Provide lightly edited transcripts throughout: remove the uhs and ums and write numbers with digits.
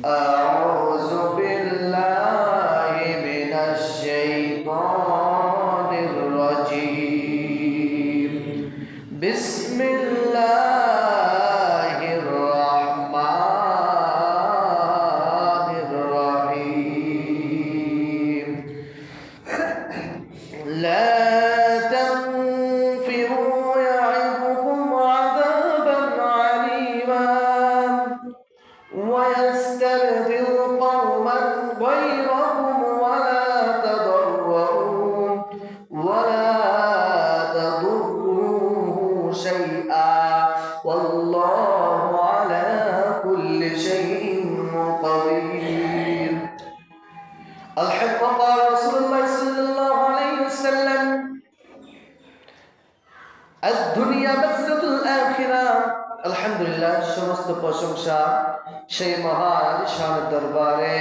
أعوذ بالله من الشيطان الرجيم بسم الله الرحمن الرحيم لا تنفروا يعظكم عذابا عليما ويستبدل قوما غيركم ولا تضروه شيئا والله على كل شيء قدير. الحق قال رسول الله صلى الله عليه وسلم الدنيا مسجد الآخرة. আলহামদুলিল্লাহ, সমস্ত প্রশংসা সেই মহান শান দরবারে,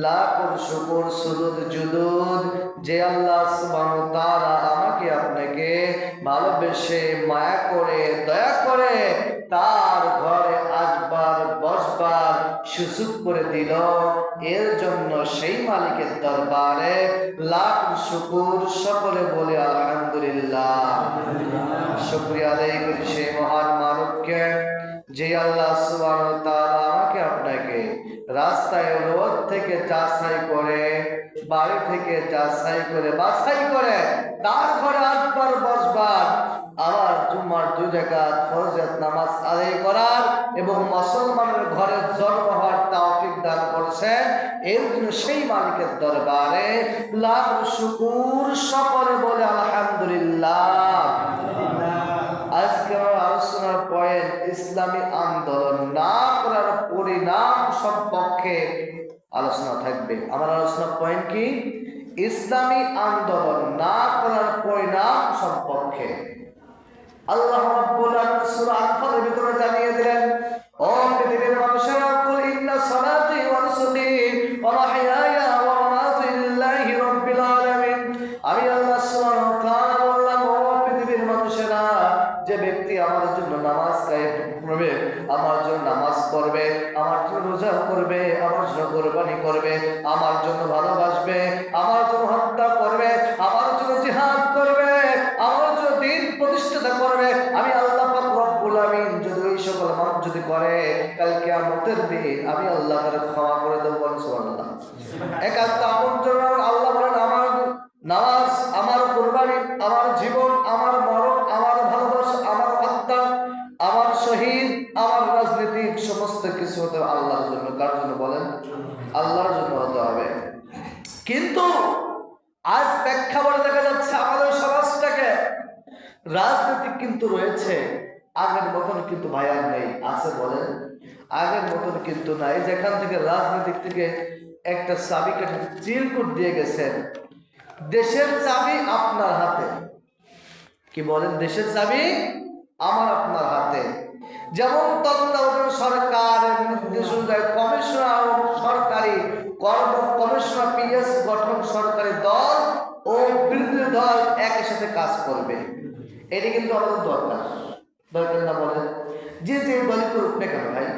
লাখ শুকর সুজুদ জুদুদ যে আল্লাহ সুবহানাহু ওয়া তাআলা আমাকে আপনাকে ভালোবেসে মায়া করে দয়া করে তার ঘরে আসবার বসবার সুযোগ করে দিল। এর জন্য সেই মালিকের দরবারে লাখ শুকর, সকলে বলে আলহামদুলিল্লাহ। শুকরিয়া আদায় করি সেই মহান মালিককে যে আল্লাহ সুবহানাহু ওয়া তাআলা আমাকে আপনাকে রাস্তায় রোদ থেকে যাচাই করে, বাড়ি থেকে যাচাই করে বাছাই করে তার ঘরে আসবার বসবার, আবার জুম্মার 2 রাকাত ফরজ নামাজ আদায় করার এবং মুসলমানের ঘরে জন্ম হওয়ার তৌফিক দান করেছেন। এর জন্য সেই মালিকের দরবারে লাখ শুকর, সকলে বলে আলহামদুলিল্লাহ। আজকে আলোচনার পয়েন্ট ইসলামী আন্দোলন না করার পরিণাম সম্পর্কে আলোচনা থাকবে। আমার আলোচনার পয়েন্ট কি? ইসলামী আন্দোলন না করার পরিণাম সম্পর্কে। আল্লাহ রাব্বুল আলামিন সূরা আনফালের ভিতরে জানিয়ে দিলেন, ও পৃথিবীর মানুষেরা, কুল ইন্না সালাতি ওয়া নুসুকি ওয়া মাহইয়ায়া ওয়া মামাতি লিল্লাহি রাব্বিল আলামিন। আমি আল্লাহ সুবহানাহু ওয়া তাআলা বললাম, ও পৃথিবীর মানুষেরা, যে ব্যক্তি আমার জন্য নামাজ কায়েম করবে, আমার জন্য নামাজ পড়বে, আমার জন্য রোজা করবে, আমার জন্য কুরবানি করবে, আমার জন্য ভালোবাসবে, আমার জন্য হত্যা করবে, আমার জন্য জিহাদ করবে, আমার জন্য দ্বীন প্রতিষ্ঠা করবে, আমি আল্লাহ পাক রব্বুল আমিন যদি এই সকল মানুষ যদি করে, কাল কিয়ামতের দিন আমি আল্লাহ তাআলা ক্ষমা করে দেব। সুবহানাল্লাহ। একান্ত আপন জন্য আল্লাহ বলেন, আমার নামাজ, আমার কুরবানি, আমার জীবন, আমার মরণ, আমার ভালোবাসা, আমার হত্যা, আমার শহীদ, আমার রাজনীতি, সমস্ত কিছু হতে আল্লাহর জন্য। কার জন্য বলেন? আল্লাহর জন্য হতে হবে। কিন্তু আজ প্রেক্ষাপটে দেখা যাচ্ছে আমাদের সমাজটাকে রাজনীতি কিন্তু রয়েছে, আগের মতন কিন্তু ভাইয়ার নেই। আছে বলেন? আগের মতন কিন্তু নাই। যেখান থেকে রাজনীতিক থেকে একটা চাবি কেটে চিরকুট দিয়ে গেছেন, দেশের চাবি আপনার হাতে। কি বলেন? দেশের চাবি আমার আপনার হাতে। যেমন তত্ত্বাবধায়ক সরকারের নির্দেশ অনুযায়ী কমিশনার সরকারি কমিশনার পিএস গঠন সরকারি দল ও বিরোধী দল একই সাথে কাজ করবে। এটি কিন্তু আমাদের দরকার না বলেন? যে যে দলই করুক না কেন ভাই,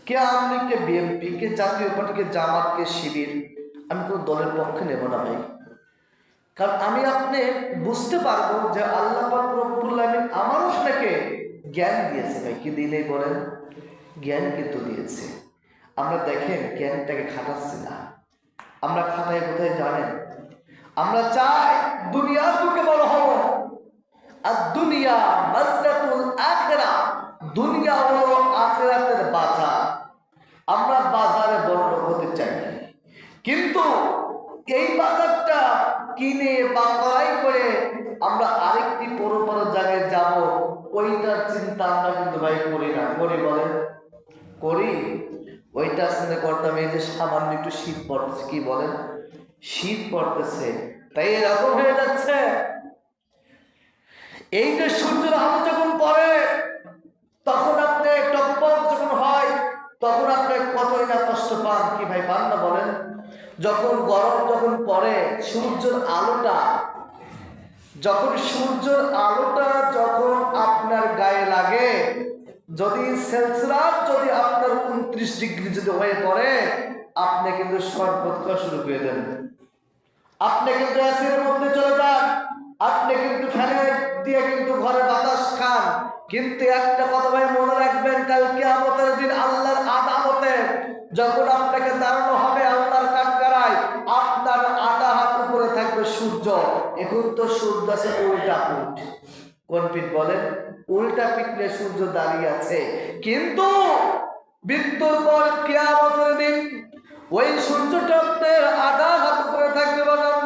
কে আওয়ামী লীগ, কে বিএনপি, কে জাতীয় পার্টি, কে জামাত, কে শিবির, আমি কোনো দলের পক্ষে নেব না ভাই। কারণ আমি আপনি বুঝতে পারবো যে আল্লাহ পাক রব্বুল আমিন আমার আপনাকে জ্ঞান দিয়েছে ভাই। কি দিলেই বলেন? জ্ঞান কিন্তু দিয়েছে। আমরা দেখেন জ্ঞানটাকে খাটাচ্ছি না। আমরা খাটাই কোথায় জানেন? আমরা চাই দুনিয়ার বুকে বড় হব, আর দুনিয়া মাজরাতুল আখিরা, দুনিয়া হলো আখিরাতের বাজার। আমরা বাজারে বড় হতে চাই, কিন্তু এই বাজারটা কিনে বা ক্রয় করে আমরা আরেকটি বড় বড় জায়গায় যাব, ওইটার চিন্তা আমরা কিন্তু ভাই করি না। করি বলেন? করি। ওইটা চিন্তা করতাম, এই যে সামান্য একটু শীত পড়তেছে, কি বলেন? শীত পড়তেছে, তাই এরকম হয়ে যাচ্ছে। এই যে সূর্যের আলো যখন পড়ে, তখন আপনি টকবক যখন হয়, তখন আপনি কতই না কষ্ট পান। কি ভাই পান না বলেন? যখন গরম যখন পড়ে, সূর্যের আলোটা যখন আপনার গায়ে লাগে, যদি সেলসিয়াস যদি আপনার 29 ডিগ্রি যদি হয়ে পড়ে, আপনি কিন্তু শরবত খাওয়া শুরু করে দেন, আপনি কিন্তু এসির মধ্যে চলে যান, আপনি কিন্তু ফ্যানের দিয়ে কিন্তু ঘরে বাতাস খান। কিন্তু একটা কথা ভাই মনে রাখবেন, কাল কিয়ামতের দিন আল্লাহর আদালতে যখন আপনাকে দাঁড়ানো হবে আল্লাহর কাঠগড়ায়, আপনার আধা হাত উপরে থাকবে সূর্য। এখন তো সূর্য আছে উল্টা পিঠ, কোন পিঠ বলেন? উল্টা পিঠ নিয়ে সূর্য দাঁড়িয়ে আছে। কিন্তু মৃত্যুর পর কিয়ামতের দিন ওই সূর্যটা আপনার আধা হাত উপরে থাকবে বাজান।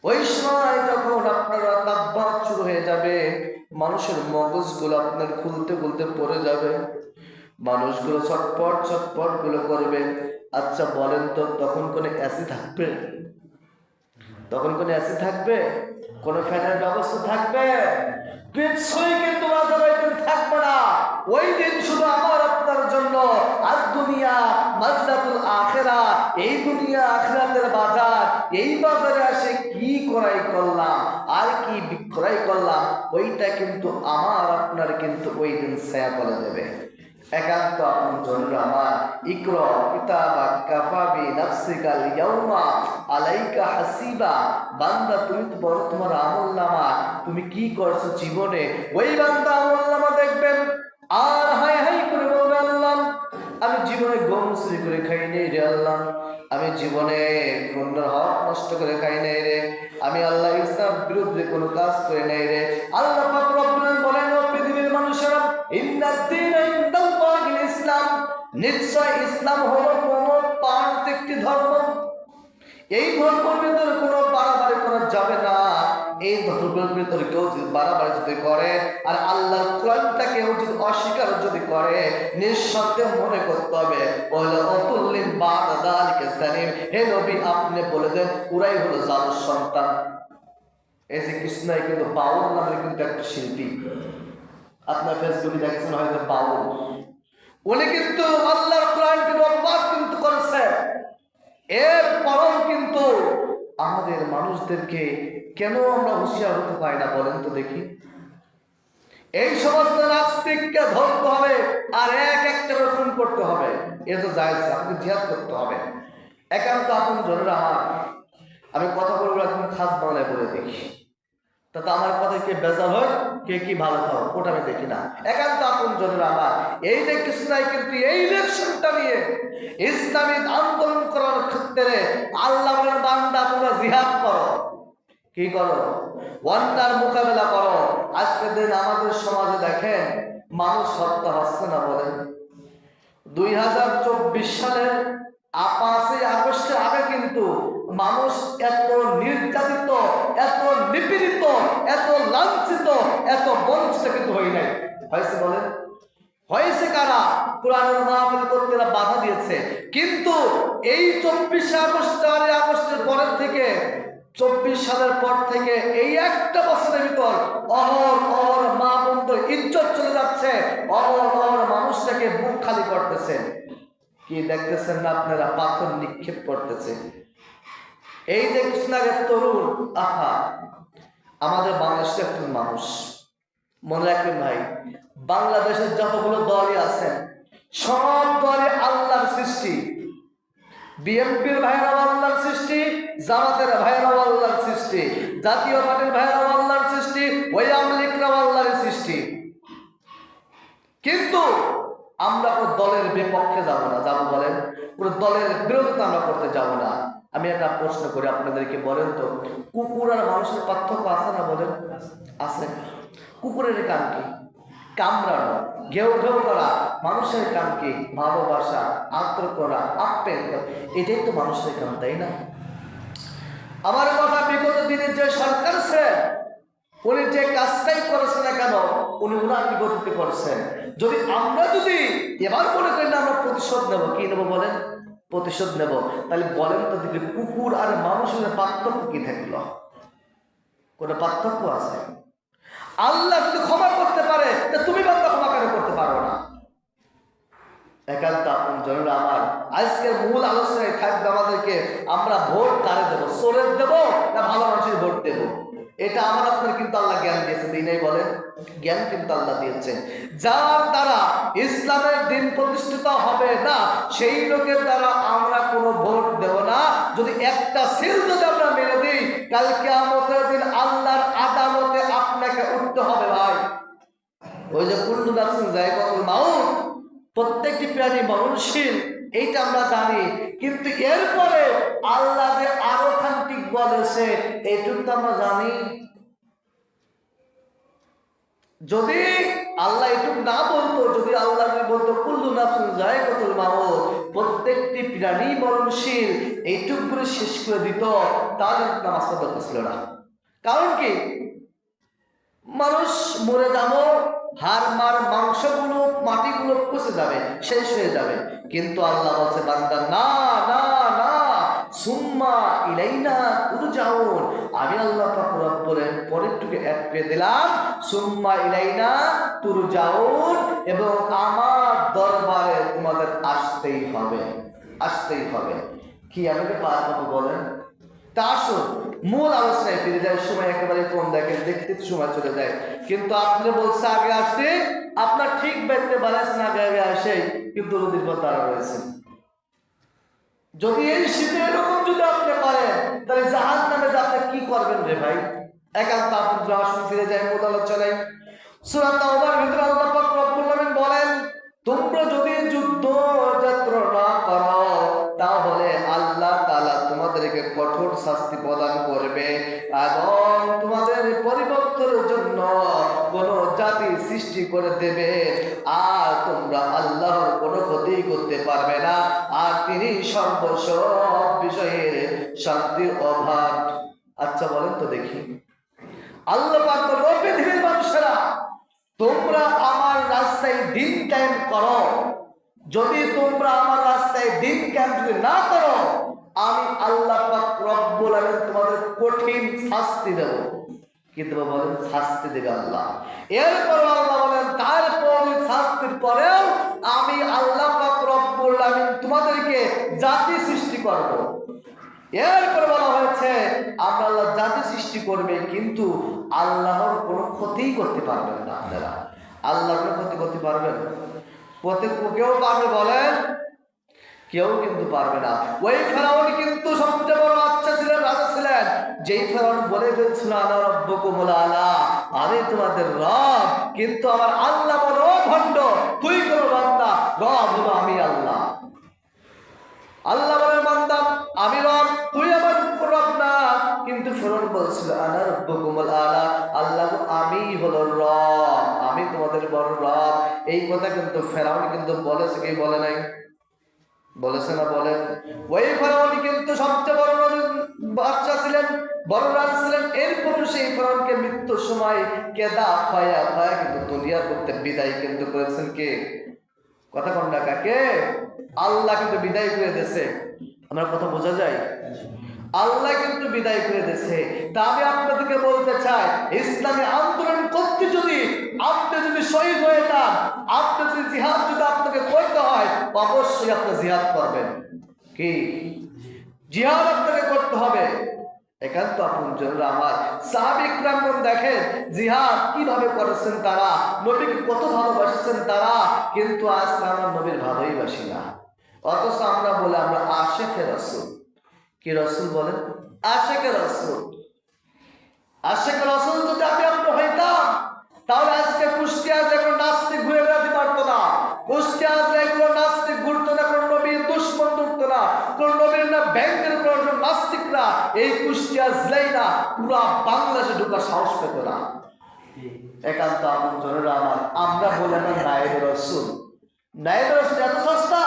ওই সময় যখন আপনারা তাপবাত শুরু হয়ে যাবে, মানুষের মগজগুলো আপনার খুলতে খুলতে পড়ে যাবে, মানুষগুলো ছটপট ছটপট গুলো করবে। আচ্ছা বলেন তো, তখন কোনো এসি থাকবে? তখন কোনো এসি থাকবে? কোনো ফ্যানের ব্যবস্থা থাকবে? কিছুই কিন্তু থাকবে না। ওই দিন শুধু আমার আপনার জন্য আর দুনিয়া মাজলাতুল আখিরা, এই দুনিয়া আখিরাতের বাজার, এই বাজারে আসে কি ক্রয় করলাম আর কি বিক্রয় করলাম, ওইটা কিন্তু আমার আপনার কিন্তু ওই দিন ছায়া বলে দেবে। একান্ত আপন জন্য আমার ইকরা কিতাবাক কাফা বিনাফসিকাল ইয়াউমা আলাইকা হাসিবা, বান্দা তুমি তো বলো তোমার আমলনামা তুমি কি করছো জীবনে। ওই বান্দা আমলনামা দেখবেন আর হাই হাই করে বলবে, আল্লাহ আমি জীবনে গম চুরি করে খাই নাই রে আল্লাহ, আমি জীবনে অন্যের হক নষ্ট করে খাই নাই রে, আমি আল্লাহ ইসলাম বিরুদ্ধে কোনো কাজ করে নাই রে। আল্লাহ পাক রব্বুল আলামিন বলেন, ও পৃথিবীর মানুষেরা, ইন্নাদ-দীনা ইনদাল্লাহিল ইসলাম, নিশ্চয় ইসলাম হলো মনোপান্ত একটি ধর্ম। এই ধর্মের ভিতরে কোনো বাড়াবাড়ি করা যাবে না। এই ধর্মের ভিতরে কেউ যদি বাড়াবাড়ি যদি করে আর আল্লাহর কোরআনটাকে কেউ যদি অস্বীকার যদি করে, নিঃসন্দেহে মনে করতে হবে ওয়ালা উতুল্লিন বা'দা যালিকা জালিম। হে নবী আপনি বলে দেন ওরাই হলো জালের সন্তান। এই যে কৃষ্ণাই কিন্তু বাউল নামের কিন্তু একটা শিল্পী, আপনার ফেসবুকে দেখছেন হয়তো বাউল, উনি কিন্তু আল্লাহর কোরআনকে অপবাদ কিন্তু করেছে। এরপরও কিন্তু আমাদের মানুষদেরকে কেন আমরা হুঁশিয়ার হতে পারি না বলেন তো দেখি? এই সমস্ত নাস্তিককে ধরতে হবে আর এক একটা খুন করতে হবে, এটা তো জায়েজ, আপনি জিহাদ করতে হবে। একান্ত আপন জনের আমার, আমি কথা বলবো একদম খাস বাংলায় বলে দেখি, তাতে আমার কথা কে বেজার হয় কে কি ভালো থাও ওটা আমি দেখি না। একান্ত আপন জনের আমার, এই যে কৃষ্ণাই কিন্তু এই ইলেকশনটা নিয়ে ইসলামী আন্দোলন করার ক্ষেত্রে আল্লাহর বান্দা তোমরা জিহাদ করো, কি করো? অন্যার মোকাবেলা করো। আজকের দিন আমাদের সমাজে দেখেন মানুষ হত্যা হচ্ছে না বলেন? 2024 সালের 5ই আগস্টের আগে কিন্তু মানুষ এত নির্যাতিত, এত নিপীড়িত, এত লাঞ্ছিত, এত বঞ্চিত কিন্তু হয় নাই। হয়েছে বলেন? হয়েছে কারা? কোরআনের মাহফিল করতে বাধা দিয়েছে। কিন্তু এই 24 আগস্ট 4 আগস্টের পরের থেকে 24 সালের পর থেকে এই একটা বছরের ভিতর অহর মা বোনদের ইজ্জত চলে যাচ্ছে, অহর মানুষটাকে বুক খালি করতেছে। কি দেখতেছেন না আপনারা? পাথর নিক্ষেপ করতেছে। এই যে কৃষ্ণাগের তরুণ, আহা আমাদের বাংলাদেশের একজন মানুষ, মনে রাখবেন ভাই, বাংলাদেশের যতগুলো দলই আছেন সব দলই আল্লাহর সৃষ্টি। বিএনপির ভাইরাও আল্লাহর সৃষ্টি, জামাতের ভাইরাও আল্লাহর সৃষ্টি, জাতীয় পার্টির ভাইরাও আল্লাহর সৃষ্টি, আওয়ামী লীগরাও আল্লাহর সৃষ্টি। কিন্তু আমরা কোনো দলের বিপক্ষে যাব না, যাবো বলেন? কোনো দলের বিরোধিতা আমরা করতে যাব না। আমি একটা প্রশ্ন করি আপনাদেরকে, বলেন তো কুকুর আর মানুষের পার্থক্য আছে না বলেন? আছে। কুকুরের কাম কি? কামড়ানো, ঘেউ ঘেউ করা। মানুষের কাম কি? ভালোবাসা, আত্র করা, আপ্যায়ন করা। এটাই তো মানুষের কাম, তাই না? আমার কথা, বিগত দিনের যে সরকার ছিলেন উনি যে কাজটাই করেছেন না কেন উনি উনার বিগতিতে করেছেন। যদি আমরা এবার মনে করি না আমরা প্রতিশোধ নেব, কি নেব বলেন? প্রতিশোধ নেব, তাহলে বলেন তো দেখি কুকুর আর মানুষের পার্থক্য কি থাকলো? কোনো পার্থক্য আছে? আল্লাহ যদি ক্ষমা করতে পারে তা তুমি বান্দা ক্ষমা কেন করতে পারো না? একান্ত আপন জনেরা আমার, আজকের মূল আলোচনায় থাকবে আমাদেরকে আমরা ভোট কারে দেবো, চোরের দেবো না ভালো মানুষের ভোট দেবো? এটা আমার আপনার কিন্তু আল্লাহ জ্ঞান দিয়েছে, দিই নাই বলেন? জ্ঞান কিন্তু আল্লাহ দিয়েছে। যার দ্বারা ইসলামের দিন প্রতিষ্ঠিত হবে না, সেই লোকের দ্বারা আমরা কোনো ভোট দেব না। যদি একটা সিল যদি আমরা মেরে দিই, কাল কিয়ামতের দিন আল্লাহর আদালতে আপনাকে উঠতে হবে ভাই। ওই যে কুল্লু নাফসিন যায়কাতুল মাউত, প্রত্যেকটি প্রাণী মরণশীল, এইটা আমরা জানি, কিন্তু এরপরে আল্লাহ যে আরো খান্তিক বলেছে এইটুকু তো আমরা জানি। যদি আল্লাহ এটুকু না বলতো, যদি আল্লাহ বলতো কুল্লু নাফসিন যায়কাতুল মাউত, প্রত্যেকটি প্রাণী মরণশীল, এইটুকু করে শেষ করে দিত, তাহলে নামাজ পড়া দরকার ছিল না। কারণ কি, মানুষ মরে যাবো, হাড় মার মাংসগুলো মাটিগুলো পচে যাবে, শেষ হয়ে যাবে, কিন্তু আল্লাহ বলছে বান্দা না না না, সুম্মা ইলাইনা তুরজাউন। আমি আল্লাহ পাক রব্বুল পরেরটুকু অ্যাড করে দিলাম, সুম্মা ইলাইনা তুরজাউন, এবং আমার দরবারে তোমাদের আসতেই হবে, আসতেই হবে। কি আমাকে পার পাবো বলেন? তা আসুন মূল আলোচনায় ফিরে যায়। সময় একেবারে কম, দেখেন দেখতে সময় চলে যায়, কিন্তু আপনি বলছে আগে আসতে, আপনার ঠিক ব্যক্তি বানাইছেন আগে আগে আসে, কিন্তু নদীর পর তারা রয়েছেন। যদি এই শীতে এরকম যদি আপনি করেন, তাহলে জাহাজ নামে আপনি কি করবেন রে ভাই? একান্ত আপনি আসুন ফিরে যায় মূল আলোচনায়। সূরা তাওবার ভিতরে আল্লাহ পাক রব্বুল আলামিন বলেন, তোমরা যদি যুদ্ধ যাত্রা না করো, তাহলে আল্লাহ তাআলা তোমাদেরকে কঠোর শাস্তি প্রদান করবে, এবং তোমাদের পরিবর্তনের জন্য কোন জাতি সৃষ্টি করে দেবে, আর তোমরা আল্লাহর কোনো ক্ষতি করতে পারবে না, আর তিনি সর্বসব বিষয়ের শান্তির অভাব। আচ্ছা বলেন তো দেখি, আল্লাহ পাক বলেন, পৃথিবীর মানুষেরা তোমরা আমার রাস্তায় দিন কায়েম করো, যদি তোমরা আমার রাস্তায় দিন কায়েম যদি না করো, আমি আল্লাহ পাক রব্বুল আলামিন তোমাদের কঠিন শাস্তি দেব। কি দেব বলেন? শাস্তি দেবে আল্লাহ। এরপর আল্লাহ বলেন, তারপর শাস্তির পরেও আমি আল্লাহ পাক রব্বুল আলামিন তোমাদেরকে জাতি সৃষ্টি করব। এরপর বলা হয়েছে আমরা আল্লাহ জাতি সৃষ্টি করবে, কিন্তু আল্লাহর কোনো ক্ষতিই করতে পারবেন না। আপনারা আল্লাহর কোনো ক্ষতি করতে পারবেন? কেউ পারবে বলেন? কেউ কিন্তু পারবে না। ওই ফেরাউন কিন্তু সবচেয়ে বড় বাচ্চা ছিলেন, রাজা ছিলেন, যেই ফেরাউন বলে ফেলছিল আনা রাব্বুকুমুল আলা, আমি তোমাদের রব, কিন্তু আমার আল্লাহ বড় ভণ্ড, তুই কোন বান্দা, রব হলো আমি আল্লাহ। আল্লাহ বলেন বান্দা আমি রব, তুই আমার রব না, কিন্তু ফেরাউন বলছিল আনা রাব্বুকুমুল আলা, আল্লাহ আমি হলো রব, আমি তোমাদের বড় রব। এই কথা কিন্তু ফেরাউন কিন্তু বলেছে, কি বলে নাই? বলেছে না? বলেন। ওই ফেরাউন কিন্তু সবচেয়ে বড় বাচ্চা ছিলেন, বড় রাজ ছিলেন। এরপর সেই ফেরাউনকে মৃত্যুর সময় কেদা খয়া খয়া কিন্তু দুনিয়ার করতে বিদায় কিন্তু করেছেন কে? কথা কোন না কাকে? আল্লাহ কিন্তু বিদায় করে দিয়েছে। আমার কথা বোঝা যায়? আল্লাহ কিন্তু বিদায় করে দিয়েছে। তা আমি আপনাদেরকে বলতে চাই, ইসলামী আন্দোলন করতে যদি আপনি যদি শহীদ হয়ে যান, আপনি যদি জিহাদ যদি আপনাকে করতে হয়, অবশ্যই আপনি জিহাদ করবেন। কি জিহাদ আপনাকে করতে হবে? একান্ত আপনজনরা আমার সাহাবা ইকরামগণ দেখেন জিহাদ কিভাবে করেছেন তারা, নবীকে কত ভালোবাসেছেন তারা, কিন্তু আজ আমরা নবীর ভালোই বাসি না। অথচ আমরা বলে আমরা আশিকে রাসূল। কি রাসূল বলেন? আশিকে রাসূল। আশিকে রাসূল যদি আমি আপনি হইতাম, তাহলে আজকে কুষ্টিয়া যেগুলো নাস্তিক ঘুরে বেড়াতে পারতো না, কুষ্টিয়া যেগুলো নাস্তিক ঘুরতো না, কোন নবীর দুশ্মন ঢুকতো না, কোন নবীর না ব্যাংকের কোন নাস্তিকরা এই কুষ্টিয়া জেলায় না পুরা বাংলাদেশে ঢুকার সাহস পেত না। একান্ত আপনজনেরা আমার, আমরা বলে না নায়েবে রাসূল। নায়েবে রাসূল এত সস্তা?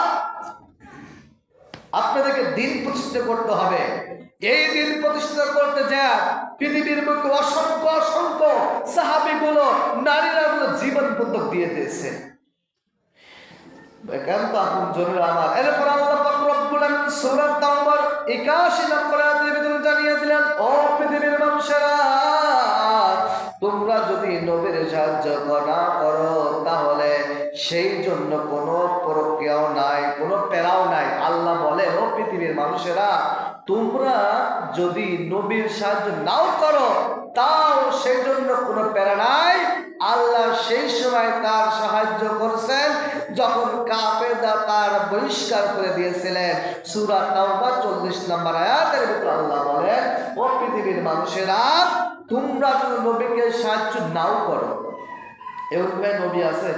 আপনাদেরকে দিন প্রতিষ্ঠা করতে হবে। এই দিন প্রতিষ্ঠা করতে যায় পৃথিবীর বুকে অসংখ্য অসংখ্য সাহাবীগুলো, নারীরা গুলো জীবন বন্ধক দিয়ে দিয়েছে। একান্ত আপনজনেরা আমার, এরপর আল্লাহ পাক রব্বুল আলামিন সূরা তাওবার 81 নম্বর আয়াতের ভিতরে জানিয়ে দিলেন, ও পৃথিবীর মানুষেরা, তোমরা যদি নবীর সাহায্য না করো, তাহলে সেই জন্য কোনো প্রক্রিয়াও নাই, কোনো প্যারাও নাই। আল্লাহ বলে, ও পৃথিবীর মানুষেরা, তোমরা যদি নবীর সাহায্য নাও করো তাও সেই জন্য কোনো প্যারা নাই। আল্লাহ সেই সময় তার সাহায্য করছেন যখন কাফেররা তার বহিষ্কার করে দিয়েছিলেন। সূরা তাওবা 40 নম্বর আয়াতের ভিতরে আল্লাহ বলেন, ও পৃথিবীর মানুষেরা, তোমরা যদি নবীকে সাহায্য নাও করো। এরকম নবী আছে?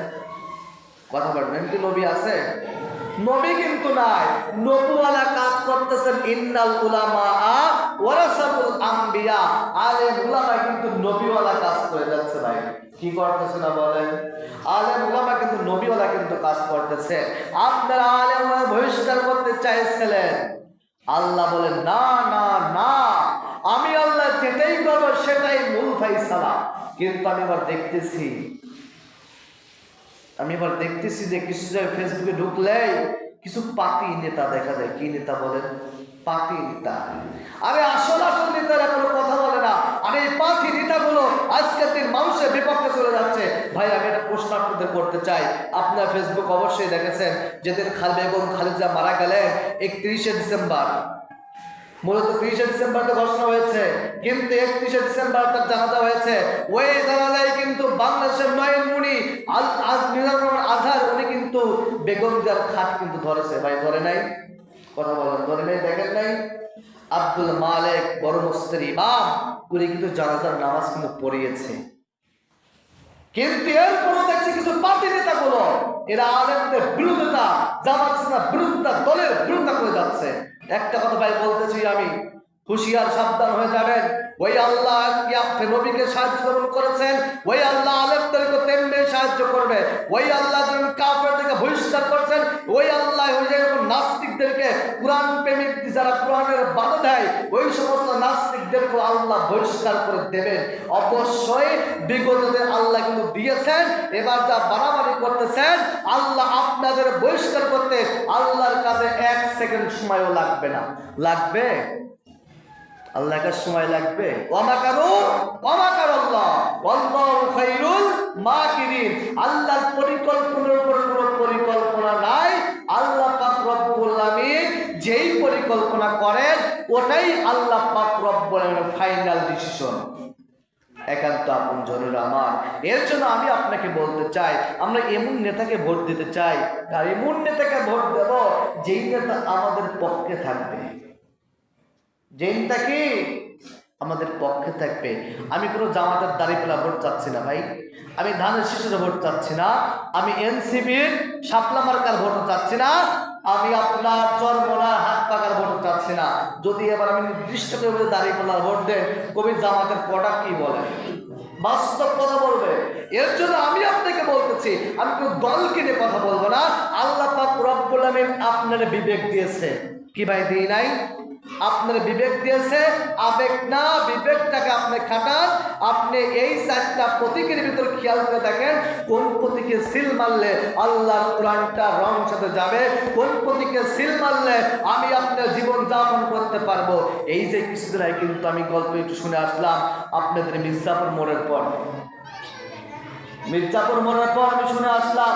কথা বলবেন, কি নবী আছে? নবী কিন্তু নাই। নবুওয়ালা কাজ করতেছেন ইন্নাল উলামা ওয়ারাসাতুল আম্বিয়া। আলেম উলামা কিন্তু নবীওয়ালা কাজ করে যাচ্ছে। ভাই কি করতেছে না বলেন? আলেম উলামা কিন্তু নবীওয়ালা কিন্তু কাজ করতেছে। আপনারা আলেম উলামা বহিষ্কার করতে চাইছিলেন, আল্লাহ বলেন না না না, আমি আল্লাহ যেটাই করবো সেটাই মূল ফাইসালা। কিন্তু আমি এবার দেখতেছি যে কিছু জায়গায় ফেসবুকে ঢুকলেই কিছু পাতি নেতা দেখা যায়। কি নেতা বলেন? পাতি নেতা। আরে আসল নেতারা কোনো কথা বলে না। আরে এই পাতি নেতাগুলো আজকের দিন মানুষের বিপক্ষে চলে যাচ্ছে। ভাই আমি একটা প্রশ্ন আপনাদের করতে চাই। আপনার ফেসবুক অবশ্যই দেখেছেন যেদিন বেগম খালেদা মারা গেলেন 31শে ডিসেম্বর। মূলত 30শে ডিসেম্বর তো ঘোষণা হয়েছে, কিন্তু 31শে ডিসেম্বর তার জানাজা হয়েছে। ওই জানাজায় কিন্তু বাংলাদেশের নয়নমণি আজহার উনি কিন্তু বেগম জিয়ার খাট কিন্তু ধরেছে। ভাই ধরে নাই? কথা বলেন, ধরে নাই? দেখেন নাই? আব্দুল মালেক বড় মুস্তার ইমাম উনি কিন্তু জানাজার নামাজ কিন্তু পড়িয়েছে। কিন্তু এরপরও দেখছি কিছু পার্টি নেতাগুলো এরা আলেমদের বিরোধিতা, জামাত ইসলামের বিরোধিতা, দলের বিরোধিতা করে যাচ্ছে। একটা কথা ভাই বলতেছি আমি, হুঁশিয়ার সাবধান হয়ে যাবেন। ওই আল্লাহ কি আপনি নবীকে সাহায্য করেছেন, ওই আল্লাহ আলেমদেরকে তেমনি সাহায্য করবে। ওই আল্লাহ যেমন কাফেরদেরকে বহিষ্কার করছেন, ওই আল্লাহ ওই যেরকম নাস্তিকদেরকে, কোরআন প্রেমিক যারা কোরআনের বাধা দেয়, ওই সমস্ত নাস্তিকদেরকে আল্লাহ বহিষ্কার করে দেবেন। অবশ্যই বিগততে আল্লাহ কিন্তু দিয়েছেন। এবার যা বাড়াবাড়ি করতেছেন, আল্লাহ আপনাদের বহিষ্কার করতে আল্লাহর কাছে 1 সেকেন্ড সময়ও লাগবে না। লাগবে? আল্লাহর কাছে সময় লাগবে? আল্লাহর পরিকল্পনার উপর কোনো পরিকল্পনা নাই। আল্লাহ পাক রব্বুল আমিন যেই পরিকল্পনা করেন ওটাই আল্লাহ পাক রব্বুল আমিনের ফাইনাল ডিসিশন। একান্ত আপন জনের আমার। এর জন্য আমি আপনাকে বলতে চাই, আমরা এমন নেতাকে ভোট দিতে চাই, আর এমন নেতাকে ভোট দেব যেই নেতা আমাদের পক্ষে থাকবে, যেই নেতা কি আমাদের পক্ষে থাকবে। আমি কোনো জামাতের দাঁড়িপাল্লা ভোট চাচ্ছি না ভাই, আমি ধানের শিশুর ভোট চাচ্ছি না, আমি এনসিপির শাপলা মার্কার ভোট চাচ্ছি না, আমি আপনার চরমোনার হাত পাকার ভোট চাচ্ছি না। যদি এবার আমি নির্দিষ্ট করে দাঁড়িপাল্লার ভোট দেন, কবি জামাতের প্রোডাক্ট কি বলে? বাস্তব কথা বলবে। এর জন্য আমি আপনাকে বলতেছি, আমি কোনো দলকে নিয়ে কথা বলবো না। আল্লাহ পাক রব্বুল আমিন আপনার বিবেক দিয়েছে, কি ভাই দিই নাই? আপনার বিবেক দিয়েছে, আবেগ না, বিবেকটাকে আপনি খাটান। আপনি এই 4টা প্রতীকের ভিতর খেয়াল করে দেখেন, কোন প্রতীকে সিল মারলে আল্লাহর কোরআনটা রং সাথে যাবে, কোন প্রতীকে সিল মারলে আমি আপনার জীবন যাপন করতে পারবো। এই যে কিছুদিন আগে কিন্তু আমি গল্প একটু শুনে আসলাম আপনাদের মির্জাপুর মোড়ের পর আমি শুনে আসলাম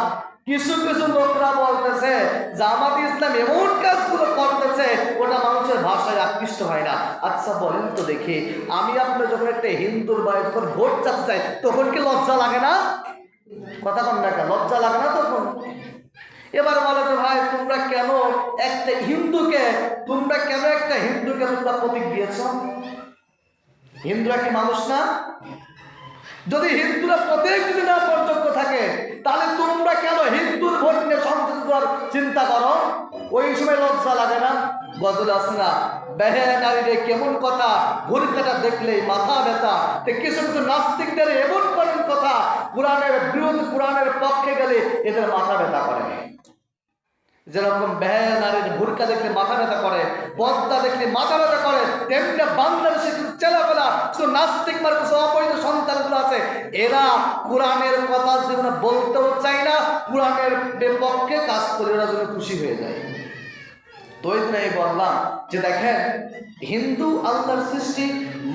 কিছু কিছু লোকরা বলতেছে জামাত ইসলাম এমন কাজগুলো করতেছে ওটা মানুষের ভাষায় আকৃষ্ট হয় না। আচ্ছা বলেন তো দেখি, আমি আপনার যখন একটা হিন্দুর বাড়ি যখন ভোট চাচ্ছে চাই তখন কি লজ্জা লাগে না? কথা কন না, লজ্জা লাগে না তখন? এবার বলে যে ভাই তোমরা কেন একটা হিন্দুকে তোমরা প্রতীক দিয়েছ? হিন্দুরা কি মানুষ না? যদি হিন্দুরা প্রত্যেক যদি না পর্যন্ত থাকে তাহলে তোমরা কেন হিন্দুর ভোট নিয়ে সংসদ করার চিন্তা করো? ওই সময় লজ্জা লাগে না? গজল আছে না, বেহে নারীরে কেমন কথা, ভুরকাটা দেখলেই মাথা ব্যথা। কিছু কিছু নাস্তিকদের এমন করেন কথা, কোরআনের বিরোধী, কোরআনের পক্ষে গেলে এদের মাথা ব্যথা করে। যেরকম বেহে নারীর ভুরকা দেখলে মাথা ব্যথা করে, পদ্মা দেখলে মাথা ব্যথা করে, তেমনি বাংলাদেশে কিছু ছেলেবেলা, কিছু নাস্তিক মার কিছু অবৈধ সন্তানগুলো আছে, এরা কোরআনের কথা জীবনে বলতেও চায় না, কোরআনের বিপক্ষে কাজ করে ওরা যেন খুশি হয়ে যায়। তো ওই দিন বললাম যে দেখেন, হিন্দু আল্লাহর সৃষ্টি,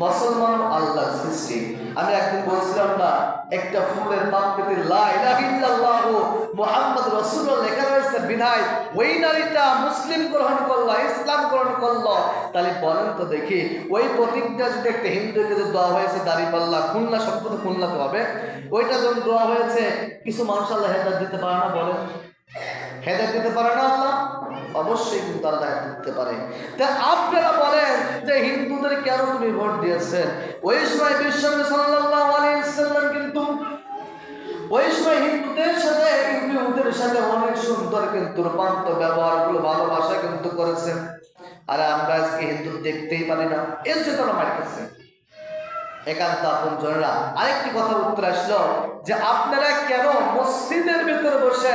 মুসলমান আল্লাহর সৃষ্টি। আমি একদিন বলছিলাম না, একটা ফুলের পাপড়িতে লা ইলাহা ইল্লাল্লাহু মুহাম্মদ রাসূলুল্লাহ লেখা রয়েছে বিধায় ওই নারীটা মুসলিম গ্রহণ করলো, ইসলাম গ্রহণ পূরণ করলো। তাহলে বলেন তো দেখি, ওই প্রতীকটা যদি একটা হিন্দুকে যে দেওয়া হয়েছে দাঁড়িপাল্লা, খুলনা সম্পূর্ণ খুলনা তো হবে, ওইটা যখন দেওয়া হয়েছে, কিছু মানুষ আল্লাহ হেদায়েত দিতে পারে না? বলেন, হেদায়েত দিতে পারে না আল্লাহ? অবশ্যই কিন্তু আল্লাহ দিতে পারে। তা আপনারা বলেন যে হিন্দুদের কেন তুমি ভোট দিয়েছেন? ওই সময় বিশ্বনবী সাল্লাল্লাহু আলাইহি ওয়াসাল্লাম কিন্তু ওই সময় হিন্দুদের সাথে ইহুদিদের সাথে অনেক সুন্দর কিন্তু রূপান্তর ব্যবহারগুলো ভালোবাসা কিন্তু করেছেন। আর আমরা আজকে হিন্দু দেখতেই পারি না, এর জন্য আমার কাছে একান্ত আপন জনেরা আরেকটি কথা উত্তর আসলো যে আপনারা কেন মসজিদের ভিতরে বসে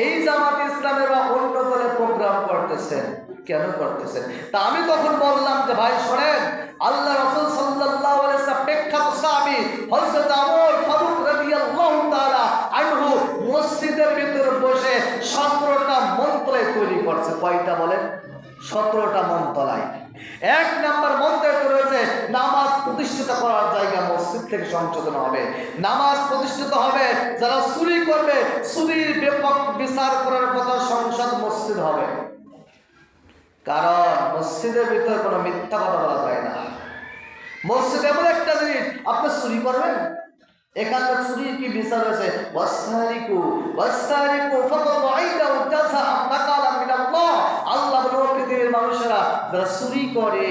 এই জামাত ইসলামের বা অন্য দলে প্রোগ্রাম করতেছেন, কেন করতেছেন? তা আমি তখন বললাম যে ভাই শোনেন, আল্লাহ রাসূল সাল্লাল্লাহু আলাইহি ওয়াসাল্লাম প্রেক্ষাত সাহাবী হযরত ওমর ফারুক রাদিয়াল্লাহু তাআলা আনহু মসজিদের ভিতরে বসে 17টা মন্ত্রয় তৈরি করছে। কয়টা বলেন? 17টা মন্ত্রয়। এক নাম্বার মন্ত্রে রয়েছে নামাজ প্রতিষ্ঠিত করার জায়গা মসজিদ থেকে সংশোধন হবে, নামাজ প্রতিষ্ঠিত হবে, যারা চুরি করবে চুরির ব্যাপক বিচার করার কথা সংসদ মসজিদ হবে। কারণ মসজিদের ভিতরে কোনো মিথ্যা কথা বলা যায় না। মসজিদ এমন একটা জিনিস, আপনি চুরি করবেন, এখানে চুরির কি বিচার আছে? ওয়াসারিকু ওয়াসারিকু ফাকাদ আইদাউ জাযাআ নাকালা মিনাল্লাহ। আল্লাহ বলেন পৃথিবীর মানুষেরা যারা চুরি করে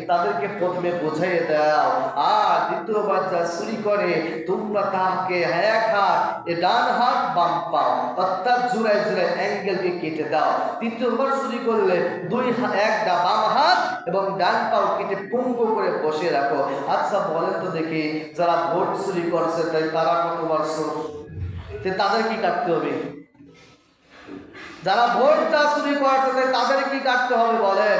তাদেরকে প্রথমে বুঝাইয়ে দাও, আর দ্বিতীয়বার যারা চুরি করে তোমরা তাকে এক হাত ডান হাত বাম পাও অর্থাৎ জোড়ায় জোড়ায় অ্যাঙ্গেলকে কেটে দাও। তৃতীয়বার চুরি করলে দুই হাত, একটা বাম হাত এবং ডান পাও কেটে পঙ্গু করে বসে রাখো। আচ্ছা বলেন তো দেখি, যারা ভোট চুরি করছে তাই তারা কতবার তাদের কি কাটতে হবে? যারা ভোট যা চুরি করছে তাই তাদের কি কাটতে হবে বলেন?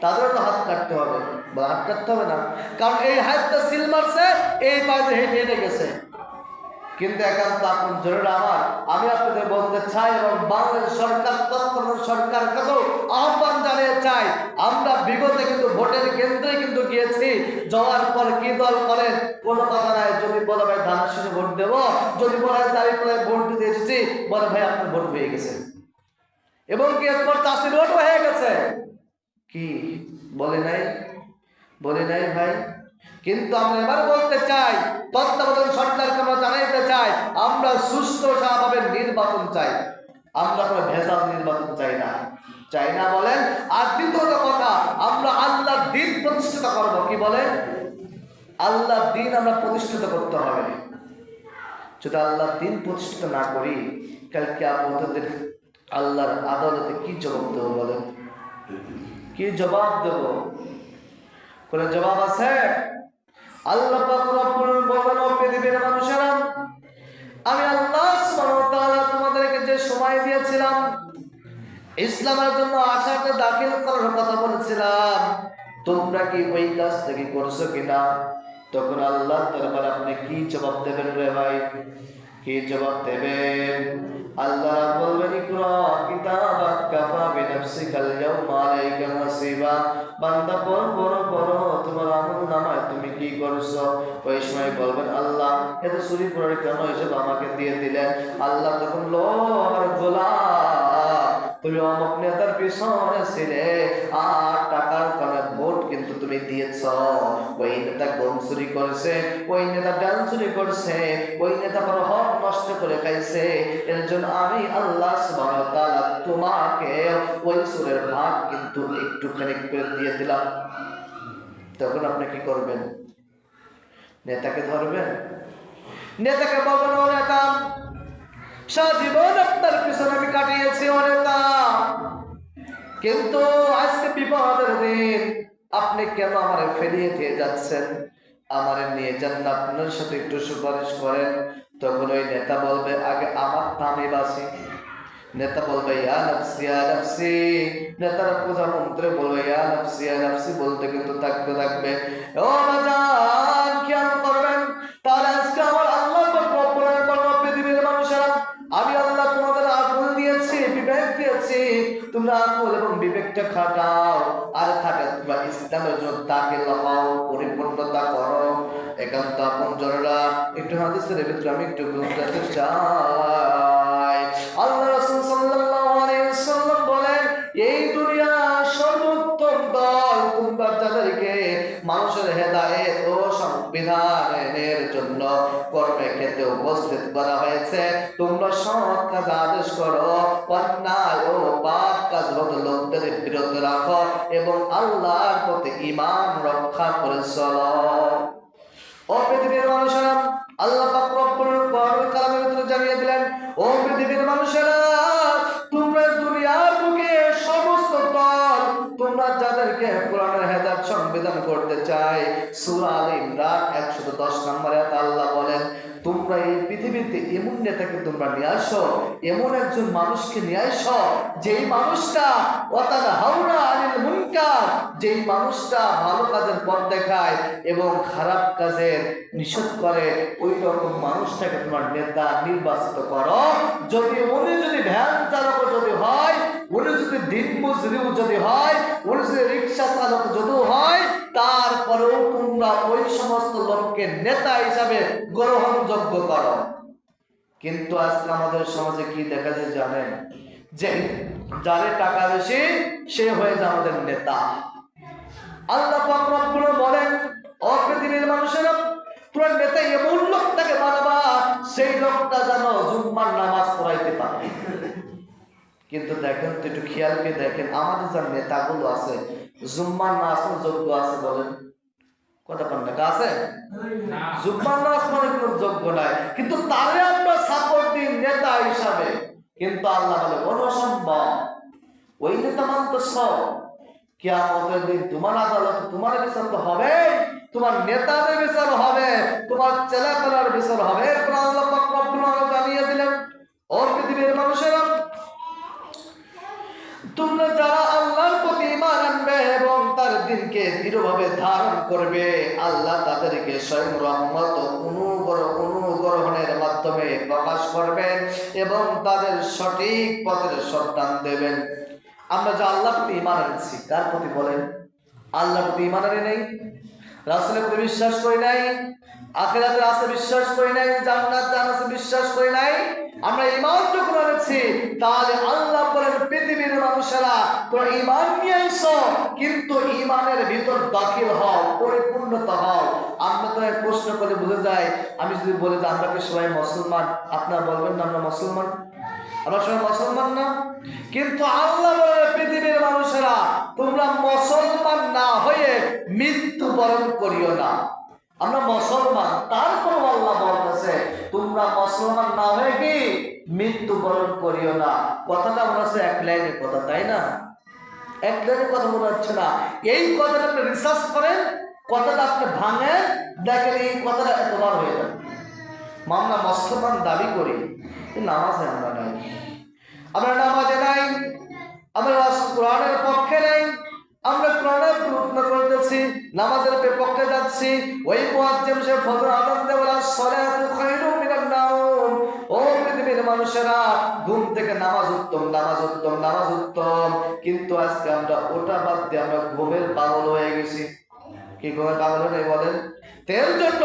তাদের তো হাত কাটতে হবে, বা হাত কাটতে হবে না, কারণ এই হাতটা সিল মারছে, এই পায়ে হেঁটে হেঁটে গেছে। কিন্তু একান্ত আপন জরুরি আমার, আমি আপনাদের বলতে চাই এবং বাংলাদেশ সরকার তৎকালীন সরকার কাছেও আহ্বান জানিয়ে চাই, আমরা বিগত কিন্তু ভোটের কেন্দ্রে কিন্তু গিয়েছি, যাওয়ার পর কি দল করেন কোনো কথা নাই। যদি বলে ভাই ধানের শীষে ভোট দেবো, যদি বলে দাঁড়িয়ে ভোট দিতে এসেছি, বলে ভাই আপনার ভোট হয়ে গেছে, এবং কি এরপর চাষির ভোটও হয়ে গেছে। কি বলে নাই? বলে নাই ভাই। কিন্তু আমরা এবার বলতে চাই, তত্ত্বাবধায়ক সরকারকে আমরা জানাইতে চাই, আমরা সুষ্ঠুভাবে নির্বাচন চাই, আমরা কোনো ভেজাল নির্বাচন চাই না, চাই না বলেন। আর দ্বিতীয় কথা, আমরা আল্লাহর দ্বীন প্রতিষ্ঠিত করব। কি বলেন? আল্লাহর দ্বীন আমরা প্রতিষ্ঠিত করতে হবে। যদি আল্লাহর দ্বীন প্রতিষ্ঠিত না করি, কালকে আমাদের আল্লাহর আদালতে কি জবাব দেবো বলেন? কি জবাব দেব? কোনো জবাব আছে? আল্লাহ পাক রব্বুল বলেন, ও পৃথিবীর মানুষেরা, আমি আল্লাহ সুবহানাহু ওয়া তাআলা তোমাদেরকে যে সময় দিয়েছিলাম, ইসলামের জন্য আশাতে দাখিল করার কথা বলেছিলাম, তোমরা কি ওই কাজ থেকে করছো কিনা? তখন আল্লাহ দরবারে আপনি কি জবাব দেবেন রে ভাই? কি জবাব দেবেন? আল্লাহ বলবেন, ইকরা কিতাবাক কাফা বিনাফসিকাল ইয়াওমা আলাইকা হাসিবা। বান্দা পড়ো তোমার আমলনামায় তুমি কি করছো। ওই সময় বলবেন, আল্লাহ এত চুরি করে কেন এসব আমাকে দিয়ে দিলেন? আল্লাহ তখন লোর গোলাম, তুমি অমুক নেতার পিছনে ছিলে, আর টাকার কারণে ভোট কিন্তু তুমি দিয়েছ। ওই নেতা গম চুরি করেছে, ওই নেতা ডান চুরি করছে, ওই নেতা বড় হক নষ্ট করে খাইছে, এর জন্য আমি আল্লাহ সুবহানাহু ওয়া তাআলা তোমাকে ওই চুরের ভাগ কিন্তু একটুখানি করে দিয়ে দিলাম। তখন আপনি কি করবেন? নেতাকে ধরবেন? নেতাকে বলবেন, ও নেতা, সারাজীবন আপনার পিছনে আমি কাটিয়েছি ও নেতা, কিন্তু আজকে বিপদের দিন, আপনি কেন আমারে ফেরিয়ে দিয়ে যাচ্ছেন? আমারে নিয়ে যান না, আপনার সাথে একটু সুপারিশ করেন। তখন ওই নেতা বলবে, আগে আমার নামে বাসি। নেতা বলবে, ইয়া নফসি ইয়া নফসি। নেতার প্রধানমন্ত্রী বলবে, ইয়া নফসি ইয়া নফসি বলতে কিন্তু থাকবে। ও বাজান, খেয়াল করবেন, তাহলে আজকে আমার আল্লাহ পৃথিবীর মানুষেরা, আমি আল্লাহ তোমাদের আকল দিয়েছি, বিবেক দিয়েছি, তোমরা আকল এবং বিবেকটা খাটাও, আর খাটা তোমরা ইসলামের জন্য দাখিল হও, পরিপূর্ণতা করো। একান্ত আপন জনেরা, একটু হাদিসের ভিতরে আমি একটু বলতে চাই, আল্লাহ রাসূল সাল্লাল্লাহু আলাইহি ওয়াসাল্লাম বলেন, হেদায়েত ও সংবিধানের জন্য কর্মে ক্ষেত্রে উপস্থিত করা হয়েছে। তোমরা সৎ কাজ আদেশ করো, অন্যায় ও পাপ কাজ লোকদের বিরত রাখো এবং আল্লাহর প্রতি ঈমান রক্ষা করে চলো। ও পৃথিবীর মানুষেরা, আল্লাহ পাক রব্বুল কালামের ভিতরে জানিয়ে দিলেন, ও পৃথিবীর মানুষেরা, তোমরা দুনিয়ার বুকে সমস্ত দল, তোমরা যাদেরকে কোরআনের হেদায়েত সংবিধান করতে চাই, সূরা আলে ইমরান 110 নম্বর আয়াতে আল্লাহ বলেন, তোমরা এই পৃথিবীতে এমন নেতাকে তোমরা নিয়ে আসো, এমন একজন মানুষকে নিয়ে আসো যেই মানুষটা ওয়াতানহাউনা আনিল মুনকার, যেই মানুষটা ভালো কাজের পথ দেখায় এবং খারাপ কাজের নিষেধ করে, ওই রকম মানুষটাকে তোমার নেতা নির্বাচিত করো। উনি যদি ভ্যান চালক যদি হয়, উনি যদি দিন মজুরিও যদি হয়, উনি যদি রিক্সা চালক যদি হয়, তারপরেও তোমরা ওই সমস্ত লোককে নেতা হিসাবে গ্রহণযোগ্য করো। কিন্তু আজকে আমাদের সমাজে কি দেখা যায় জানেন? যে যারে টাকা বেশি সে হয়ে যায় আমাদের নেতা। আল্লাহ পাক রব্বুল বলেন, ও পৃথিবীর মানুষেরা, তোমরা নেতা এমন লোকটাকে বানাবা সেই লোকটা যেন জুম্মার নামাজ পড়াইতে পারে। কিন্তু দেখেন তো, একটু খেয়াল করে দেখেন, আমাদের যে নেতাগুলো আছে জুম্মার নামাজ যোগ্য আছে? বলেন কথা কোন টাকা আছে? জুম্মার নামাজ পড়ার কোনো যোগ্য নাই, কিন্তু তারে আমরা সাপোর্ট দিই নেতা হিসাবে। কিন্তু আল্লাহ বলে অসম্ভব, ওই নেতা মানতে সব কিয়ামতের দিন তোমার আদালত, তোমার বিচার তো হবে, তোমার নেতাদের বিচার হবে, তোমার ছেলেপেলার বিচার হবে। এরপর আল্লাহ পাক রব্বুল আলামিন জানিয়ে দিলেন, ও পৃথিবীর মানুষেরা, তোমরা যারা আল্লাহর প্রতি ঈমান আনবে এবং তার দিনকে দৃঢ়ভাবে ধারণ করবে, আল্লাহ তাদেরকে স্বয়ং রহমত ও অনুগ্রহের মাধ্যমে প্রকাশ করবেন এবং তাদের সঠিক পথের সন্ধান দেবেন। আমরা যে আল্লাহর প্রতি ঈমান আনছি, তার প্রতি বলেন আল্লাহর প্রতি ঈমান আনি নাই, রাসূলের প্রতি বিশ্বাস করি নাই, আখিরাতের আছে বিশ্বাস করি নাই, জান্নাত আছে বিশ্বাস করি নাই, আমরা ঈমান যখন আনছি, তাহলে আল্লাহ বলেন, পৃথিবীর মানুষেরা, তোমরা ঈমান নিয়ে আইছো, কিন্তু ঈমানের ভিতর দাখিল হও, পরিপূর্ণতা হও। আমরা তো এক প্রশ্ন করে বুঝে যাই, আমি যদি বলি যে আমরা কি সবাই মুসলমান, আপনারা বলবেন না আমরা মুসলমান? আমরা সবাই মুসলমান না? কিন্তু আল্লাহ বলেন, পৃথিবীর মানুষেরা, তোমরা মুসলমান না হয়ে মৃত্যুবরণ করিও না। আমরা মুসলমান, তারপর আল্লাহ বলতেছে তোমরা মুসলমান না হয়ে কি মৃত্যুবরণ করিও না। কথাটা মনে হচ্ছে এক লাইনের কথা, তাই না? এক লাইনের কথা মনে হচ্ছে না। এই কথাটা আপনি রিসার্চ করেন, কথাটা আপনি ভাঙেন, দেখেন এই কথাটা এতবার হয়ে যাবে। আমরা মুসলমান দাবি করি, নামাজে আমরা নাই, আমরা নামাজে নাই, আমরা কোরআনের পক্ষে নেই, আমরা কোরআনের প্রশ্ন করতেছি, নামাজের বিপক্ষে যাচ্ছি। ওই মুয়াজ্জিন সে ফজর আযান দেয়, বলে সালাতু খায়রুম মিনান নাওম। ও পৃথিবীর মানুষেরা, ঘুম থেকে নামাজ উত্তম, নামাজ উত্তম, নামাজ উত্তম। কিন্তু আজকে আমরা ওটা বাদ দিয়ে আমরা ঘুমের পাগল হয়ে গেছি। কি ঘুমের পাগল হয়ে বলেন? এর জন্য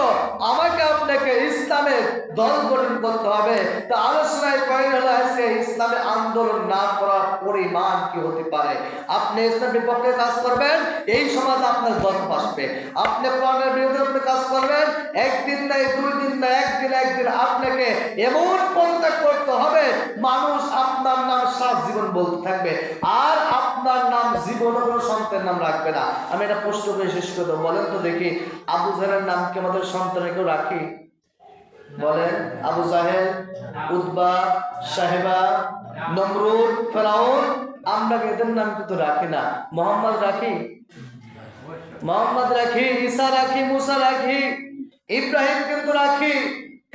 আমাকে আপনাকে ইসলামের দল গঠন করতে হবে। তা আলোচনায় পয়েন্ট হলো আজকে ইসলামে আন্দোলন না করার পরিমাণ কি হতে পারে। আপনি ইসলামের বিপক্ষে কাজ করবেন, এই সমাজ আপনার দল আসবে। আপনি কোরআনের বিরুদ্ধে আপনি কাজ করবেন, একদিন নাই, দুই দিন না, একদিন আপনাকে এমন পদত্যাগ করতে হবে, মানুষ আপনার নাম সারা জীবন বলতে থাকবে, আর আপনার নাম জীবনে কোনো সন্তানের নাম রাখবে না। আমি এটা প্রশ্ন করে শেষ করে দেবো। বলেন তো দেখি, আবু জাহেলের নাম কি আমাদের সন্তানের কেউ রাখি? বলেন, আবু জাহেল, উতবা, সাহেবা, নমরুদ, ফেরাউন, আমরা এদের নাম কিন্তু রাখি না। মোহাম্মদ রাখি, মোহাম্মদ রাখি, ঈসা রাখি, মুসা রাখি, ইব্রাহিম কিন্তু রাখি।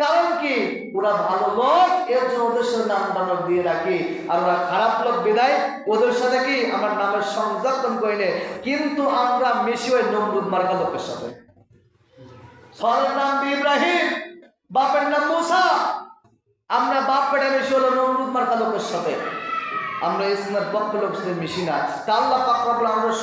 কারণ কি? ওরা ভালো লোক, এর জন্য ওদের সাথে নাম দিয়ে রাখি। আর ওরা খারাপ লোক বিদায় ওদের সাথে কি আমার নামের সংযোজন করি না। কিন্তু আমরা মিশি ওই নমরুদ মার্কা লোকের সাথে। সরের নাম দিয়ে ইব্রাহিম, বাপের নাম মুসা, আমরা বাপ পেটে মিশি হলো নমরুদ মার্কা লোকের সাথে। আমরা ইসলামের পক্ষ লোকের সাথে মিশি না। তা আল্লাহ পাক রব্বুল আলামিন